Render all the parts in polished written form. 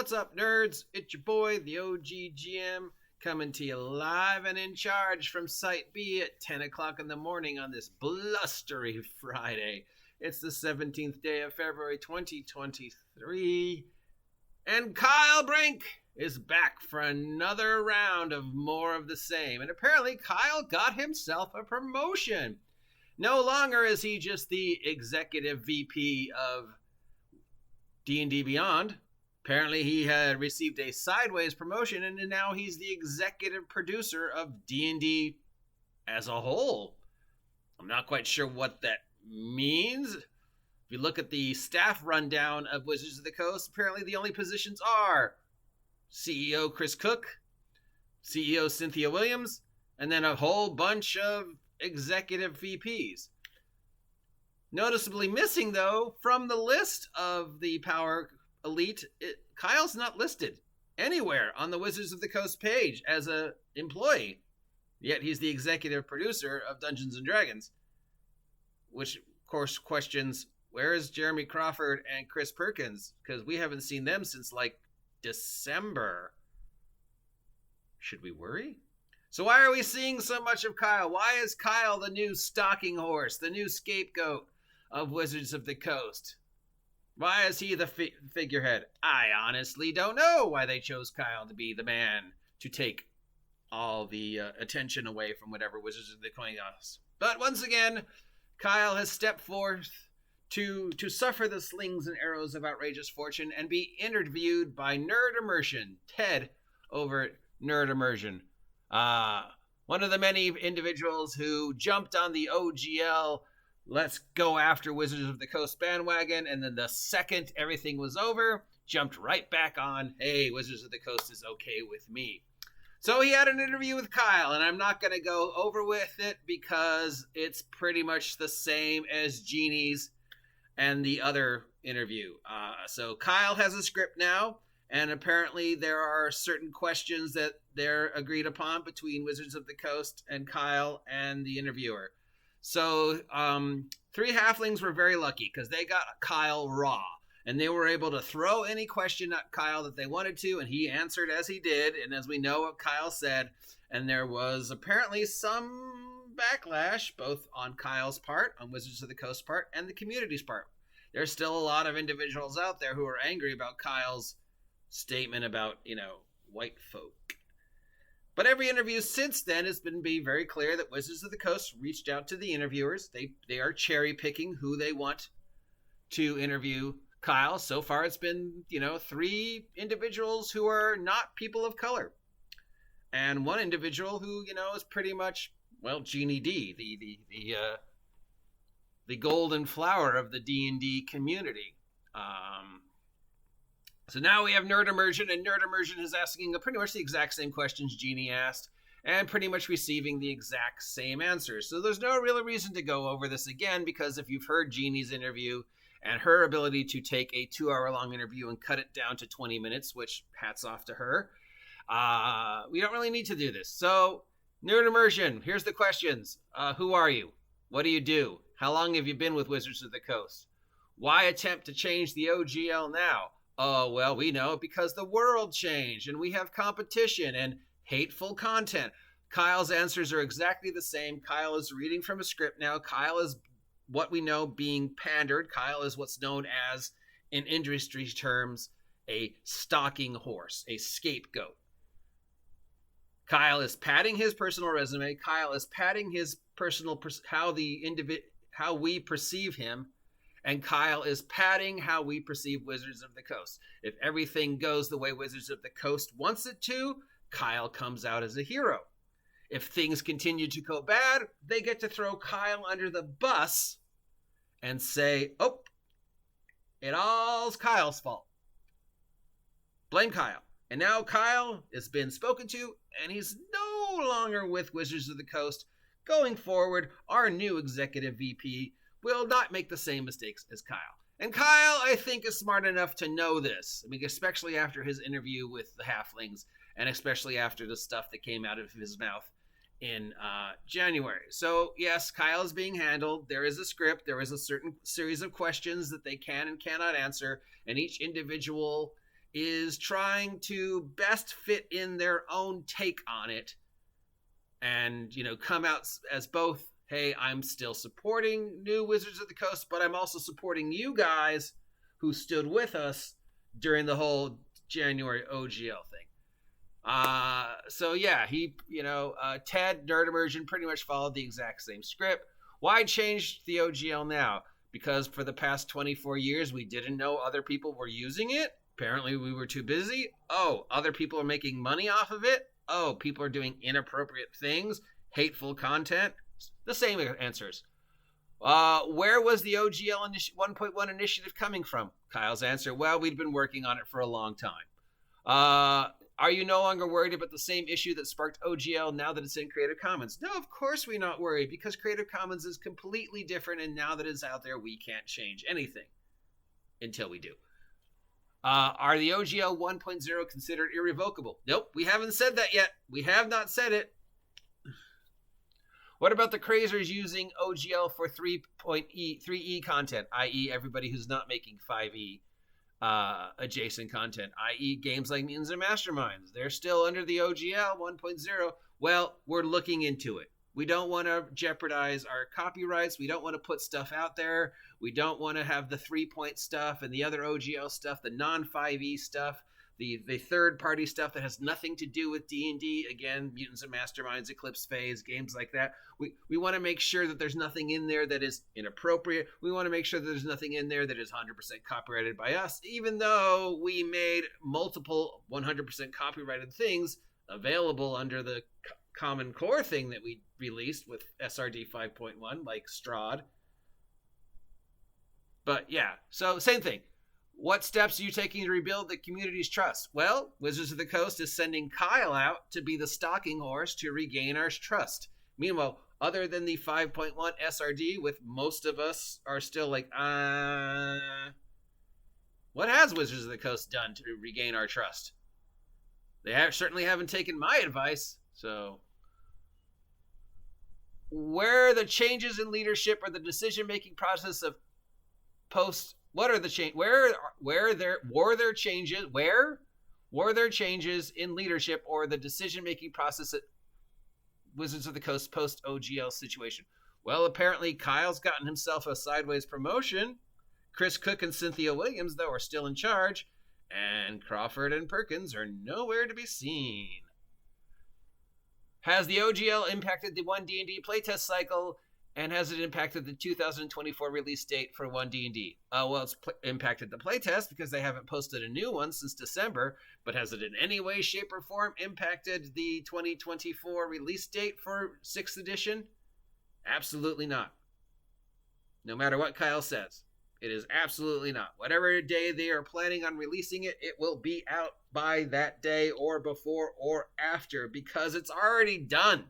What's up, nerds? It's your boy, the OGGM, coming to you live and in charge from Site B at 10 o'clock in the morning on this blustery Friday. It's the 17th day of February 2023, and Kyle Brink is back for another round of more of the same. And apparently Kyle got himself a promotion. No longer is he just the executive VP of D&D Beyond. Apparently he had received a sideways promotion, and now he's the executive producer of D&D as a whole. I'm not quite sure what that means. If you look at the staff rundown of Wizards of the Coast, apparently the only positions are CEO Chris Cook, CEO Cynthia Williams, and then a whole bunch of executive VPs. Noticeably missing, though, from the list of the Power Elite, Kyle's not listed anywhere on the Wizards of the Coast page as an employee. Yet he's the executive producer of Dungeons & Dragons. Which, of course, questions, where is Jeremy Crawford and Chris Perkins? Because we haven't seen them since, December. Should we worry? So why are we seeing so much of Kyle? Why is Kyle the new stalking horse, the new scapegoat of Wizards of the Coast? Why is he the figurehead? I honestly don't know why they chose Kyle to be the man to take all the attention away from whatever Wizards of the Coast. But once again, Kyle has stepped forth to suffer the slings and arrows of outrageous fortune and be interviewed by Nerd Immersion, Ted over at Nerd Immersion. One of the many individuals who jumped on the OGL let's go after Wizards of the Coast bandwagon, and then the second everything was over, jumped right back on, hey, Wizards of the Coast is okay with me. So he had an interview with Kyle, and I'm not going to go over with it because it's pretty much the same as Ginny's and the other interview. So Kyle has a script now, and apparently there are certain questions that they're agreed upon between Wizards of the Coast and Kyle and the interviewer. So, 3 halflings were very lucky because they got Kyle raw, and they were able to throw any question at Kyle that they wanted to, and he answered as he did, and as we know what Kyle said, and there was apparently some backlash, both on Kyle's part, on Wizards of the Coast part, and the community's part. There's still a lot of individuals out there who are angry about Kyle's statement about, white folk. But every interview since then has been very clear that Wizards of the Coast reached out to the interviewers. They are cherry picking who they want to interview Kyle. So far it's been, 3 individuals who are not people of color. And one individual who, is pretty much, Ginny D, the golden flower of the D&D community. So now we have Nerd Immersion, and Nerd Immersion is asking pretty much the exact same questions Ginny asked, and pretty much receiving the exact same answers. So there's no real reason to go over this again, because if you've heard Ginny's interview and her ability to take a 2-hour-long interview and cut it down to 20 minutes, which hats off to her, we don't really need to do this. So, Nerd Immersion, here's the questions. Who are you? What do you do? How long have you been with Wizards of the Coast? Why attempt to change the OGL now? Oh, well, we know because the world changed and we have competition and hateful content. Kyle's answers are exactly the same. Kyle is reading from a script now. Kyle is what we know being pandered. Kyle is what's known as, in industry terms, a stalking horse, a scapegoat. Kyle is padding his personal resume. Kyle is padding his personal how we perceive him. And Kyle is padding how we perceive Wizards of the Coast. If everything goes the way Wizards of the Coast wants it to, Kyle comes out as a hero. If things continue to go bad, they get to throw Kyle under the bus and say, oh, it all's Kyle's fault. Blame Kyle. And now Kyle has been spoken to, and he's no longer with Wizards of the Coast. Going forward, our new executive VP will not make the same mistakes as Kyle. And Kyle, I think, is smart enough to know this. I mean, especially after his interview with the halflings, and especially after the stuff that came out of his mouth in January. So, yes, Kyle is being handled. There is a script. There is a certain series of questions that they can and cannot answer, and each individual is trying to best fit in their own take on it and, come out as both, hey, I'm still supporting New Wizards of the Coast, but I'm also supporting you guys who stood with us during the whole January OGL thing. So yeah, Ted, Nerd Immersion pretty much followed the exact same script. Why change the OGL now? Because for the past 24 years, we didn't know other people were using it. Apparently we were too busy. Oh, other people are making money off of it. Oh, people are doing inappropriate things, hateful content. The same answers. Where was the OGL 1.1 initiative coming from? Kyle's answer, well, we'd been working on it for a long time. Are you no longer worried about the same issue that sparked OGL now that it's in Creative Commons? No, of course we're not worried, because Creative Commons is completely different, and now that it's out there, we can't change anything until we do. Are the OGL 1.0 considered irrevocable? Nope, we haven't said that yet. We have not said it. What about the crazers using OGL for 3E content, i.e. everybody who's not making 5E adjacent content, i.e. games like Mutants and Masterminds? They're still under the OGL 1.0. Well, we're looking into it. We don't want to jeopardize our copyrights. We don't want to put stuff out there. We don't want to have the 3-point stuff and the other OGL stuff, the non-5E stuff, the third-party stuff that has nothing to do with D&D. Again, Mutants and Masterminds, Eclipse Phase, games like that. We want to make sure that there's nothing in there that is inappropriate. We want to make sure that there's nothing in there that is 100% copyrighted by us, even though we made multiple 100% copyrighted things available under the Common Core thing that we released with SRD 5.1, like Strahd. But yeah, so same thing. What steps are you taking to rebuild the community's trust? Well, Wizards of the Coast is sending Kyle out to be the stalking horse to regain our trust. Meanwhile, other than the 5.1 SRD, with most of us are still like, what has Wizards of the Coast done to regain our trust? They certainly haven't taken my advice, so... Where are the changes in leadership or the decision-making process of post... What are the change? Where were there changes in leadership or the decision-making process at Wizards of the Coast post OGL situation? Well, apparently Kyle's gotten himself a sideways promotion. Chris Cook and Cynthia Williams, though, are still in charge, and Crawford and Perkins are nowhere to be seen. Has the OGL impacted the 1D&D playtest cycle? And has it impacted the 2024 release date for 1D&D? Well, it's impacted the playtest because they haven't posted a new one since December. But has it in any way, shape, or form impacted the 2024 release date for 6th edition? Absolutely not. No matter what Kyle says. It is absolutely not. Whatever day they are planning on releasing it, it will be out by that day or before or after because it's already done.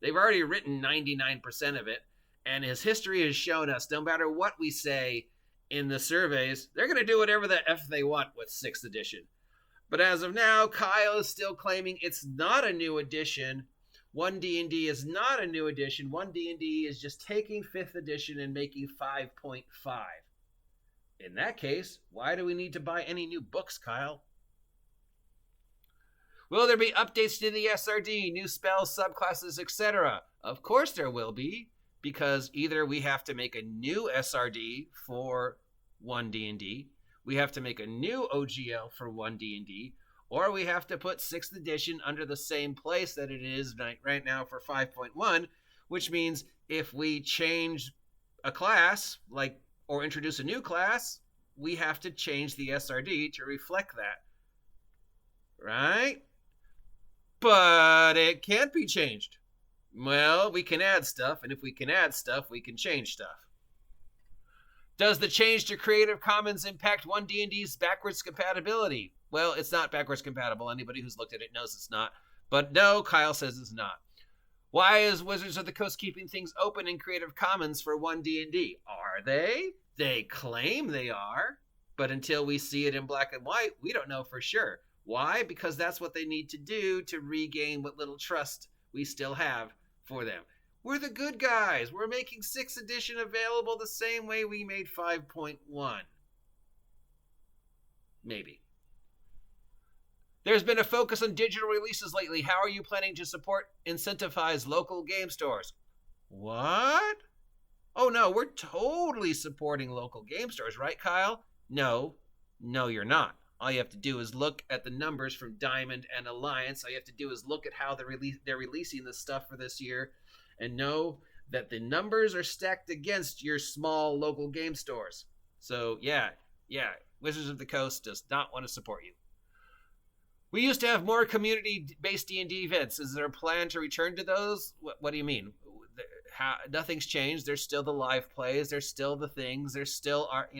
They've already written 99% of it, and his history has shown us, no matter what we say in the surveys, they're going to do whatever the F they want with 6th edition. But as of now, Kyle is still claiming it's not a new edition. 1D&D is not a new edition. 1D&D is just taking 5th edition and making 5.5. In that case, why do we need to buy any new books, Kyle? Will there be updates to the SRD, new spells, subclasses, etc.? Of course there will be, because either we have to make a new SRD for 1D&D, we have to make a new OGL for 1D&D, or we have to put 6th edition under the same place that it is right now for 5.1, which means if we change a class, or introduce a new class, we have to change the SRD to reflect that. Right? But it can't be changed. Well, we can add stuff, and if we can add stuff, we can change stuff. Does the change to Creative Commons impact 1D&D's backwards compatibility? Well, it's not backwards compatible. Anybody who's looked at it knows it's not. But no, Kyle says it's not. Why is Wizards of the Coast keeping things open in Creative Commons for 1D&D? Are they? They claim they are. But until we see it in black and white, we don't know for sure. Why? Because that's what they need to do to regain what little trust we still have for them. We're the good guys. We're making 6th edition available the same way we made 5.1. Maybe. There's been a focus on digital releases lately. How are you planning to incentivize local game stores? What? Oh no, we're totally supporting local game stores, right, Kyle? No, you're not. All you have to do is look at the numbers from Diamond and Alliance. All you have to do is look at how they're releasing this stuff for this year and know that the numbers are stacked against your small local game stores. So, yeah, Wizards of the Coast does not want to support you. We used to have more community-based D&D events. Is there a plan to return to those? What do you mean? Nothing's changed. There's still the live plays. There's still the things. There's still our,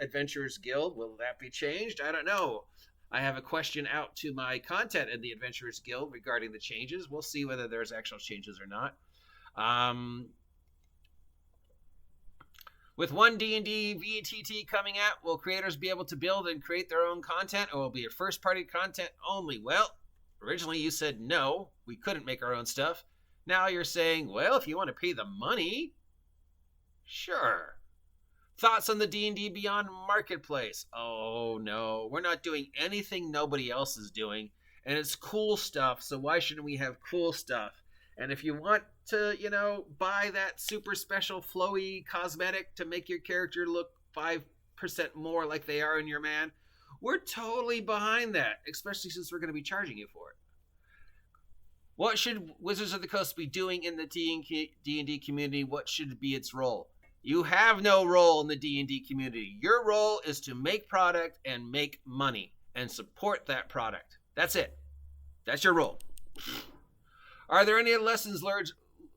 Adventurers Guild. Will that be changed? I don't know. I have a question out to my content in the Adventurers Guild regarding the changes. We'll see whether there's actual changes or not. With one D&D VTT coming out, will creators be able to build and create their own content, or will it be a first-party content only? Well, originally you said no, we couldn't make our own stuff. Now you're saying, well, if you want to pay the money, sure. Thoughts on the D&D Beyond Marketplace? Oh, no, we're not doing anything nobody else is doing, and it's cool stuff, so why shouldn't we have cool stuff? And if you want to, buy that super special flowy cosmetic to make your character look 5% more like they are in your man, we're totally behind that, especially since we're going to be charging you for it. What should Wizards of the Coast be doing in the D&D community? What should be its role? You have no role in the D&D community. Your role is to make product and make money and support that product. That's it. That's your role. Are there any lessons learned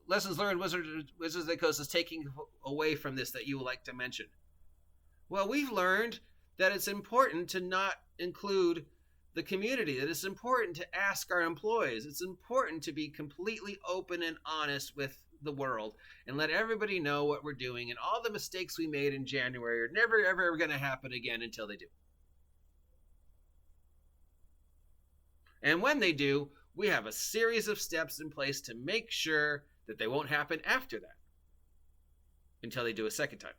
Wizards of the Coast is taking away from this that you would like to mention? Well, we've learned that it's important to not include the community, that it's important to ask our employees. It's important to be completely open and honest with the world and let everybody know what we're doing, and all the mistakes we made in January are never, ever going to happen again until they do. And when they do, we have a series of steps in place to make sure that they won't happen after that until they do a second time.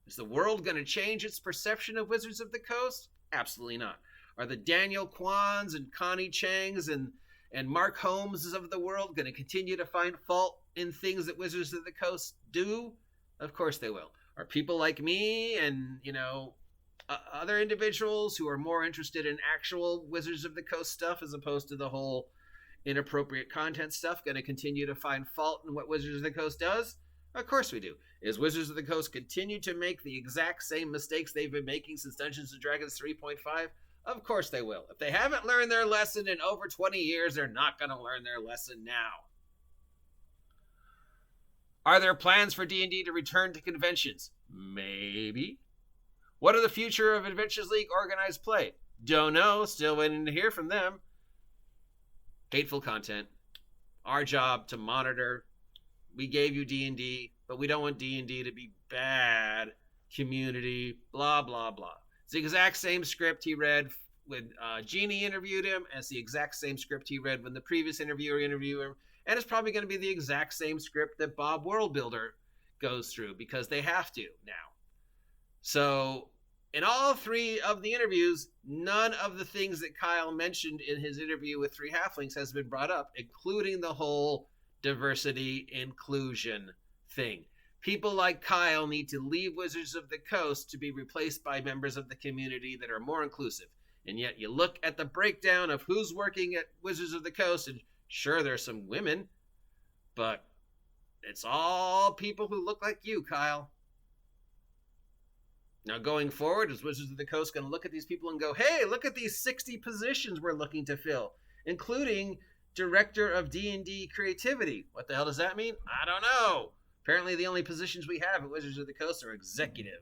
Is the world going to change its perception of Wizards of the Coast? Absolutely not. Are the Daniel Kwans and Connie Changs and Mark Holmeses of the world going to continue to find fault in things that Wizards of the Coast do? Of course they will. Are people like me and, other individuals who are more interested in actual Wizards of the Coast stuff as opposed to the whole inappropriate content stuff going to continue to find fault in what Wizards of the Coast does? Of course we do. Is Wizards of the Coast continue to make the exact same mistakes they've been making since Dungeons & Dragons 3.5? Of course they will. If they haven't learned their lesson in over 20 years, they're not going to learn their lesson now. Are there plans for D&D to return to conventions? Maybe. What are the future of Adventures League organized play? Don't know. Still waiting to hear from them. Hateful content. Our job to monitor. We gave you D&D, but we don't want D&D to be bad. Community, blah, blah, blah. It's the exact same script he read when Ginny interviewed him, and it's the exact same script he read when the previous interviewer interviewed him, and it's probably going to be the exact same script that Bob Worldbuilder goes through, because they have to now. So, in all three of the interviews, none of the things that Kyle mentioned in his interview with Three Halflings has been brought up, including the whole diversity inclusion thing. People like Kyle need to leave Wizards of the Coast to be replaced by members of the community that are more inclusive. And yet you look at the breakdown of who's working at Wizards of the Coast, and sure, there's some women, but it's all people who look like you, Kyle. Now going forward, is Wizards of the Coast going to look at these people and go, hey, look at these 60 positions we're looking to fill, including Director of D&D Creativity. What the hell does that mean? I don't know. Apparently the only positions we have at Wizards of the Coast are executive.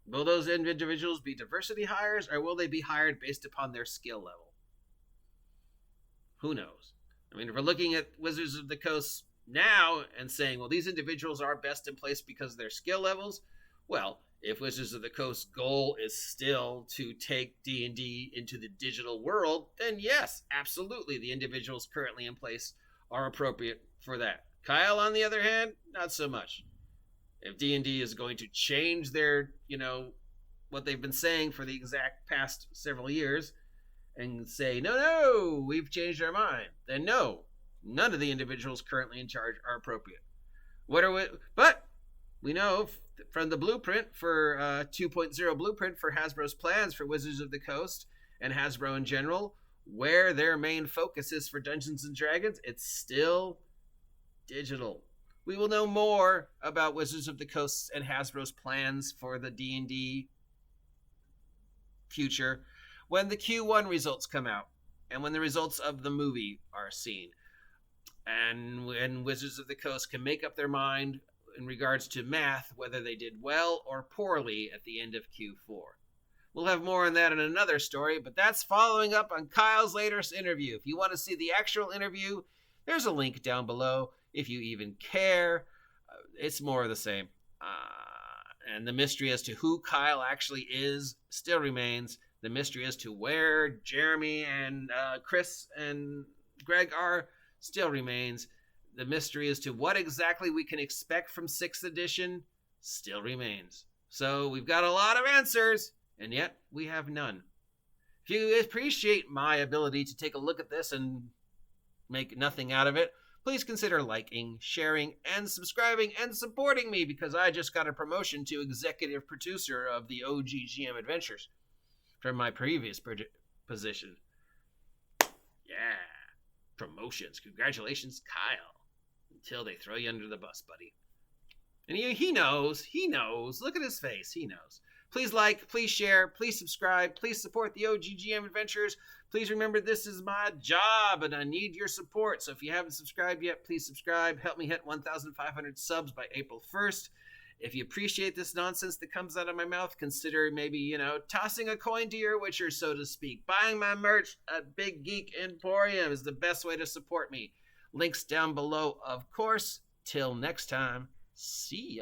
Will those individuals be diversity hires, or will they be hired based upon their skill level? Who knows? I mean, if we're looking at Wizards of the Coast now and saying, well, these individuals are best in place because of their skill levels, well, if Wizards of the Coast's goal is still to take D&D into the digital world, then yes, absolutely, the individuals currently in place are appropriate for that. Kyle, on the other hand, not so much. If D&D is going to change their, what they've been saying for the exact past several years and say, no, we've changed our mind, then no, none of the individuals currently in charge are appropriate. But we know from the blueprint for 2.0 blueprint for Hasbro's plans for Wizards of the Coast and Hasbro in general, where their main focus is for Dungeons and Dragons, it's still digital. We will know more about Wizards of the Coast and Hasbro's plans for the D&D future when the Q1 results come out and when the results of the movie are seen. And when Wizards of the Coast can make up their mind in regards to math, whether they did well or poorly at the end of Q4. We'll have more on that in another story, but that's following up on Kyle's latest interview. If you want to see the actual interview, there's a link down below. If you even care, it's more of the same. And the mystery as to who Kyle actually is still remains. The mystery as to where Jeremy and Chris and Greg are still remains. The mystery as to what exactly we can expect from 6th edition still remains. So we've got a lot of answers, and yet we have none. If you appreciate my ability to take a look at this and make nothing out of it, please consider liking, sharing, and subscribing and supporting me, because I just got a promotion to executive producer of the OGGM Adventures from my previous position. Yeah, promotions. Congratulations, Kyle. Until they throw you under the bus, buddy. And he knows. Look at his face. He knows. Please like, please share, please subscribe, please support the OGGM Adventures. Please remember this is my job and I need your support. So if you haven't subscribed yet, please subscribe. Help me hit 1,500 subs by April 1st. If you appreciate this nonsense that comes out of my mouth, consider maybe, tossing a coin to your Witcher, so to speak. Buying my merch at Big Geek Emporium is the best way to support me. Links down below, of course. Till next time, see ya.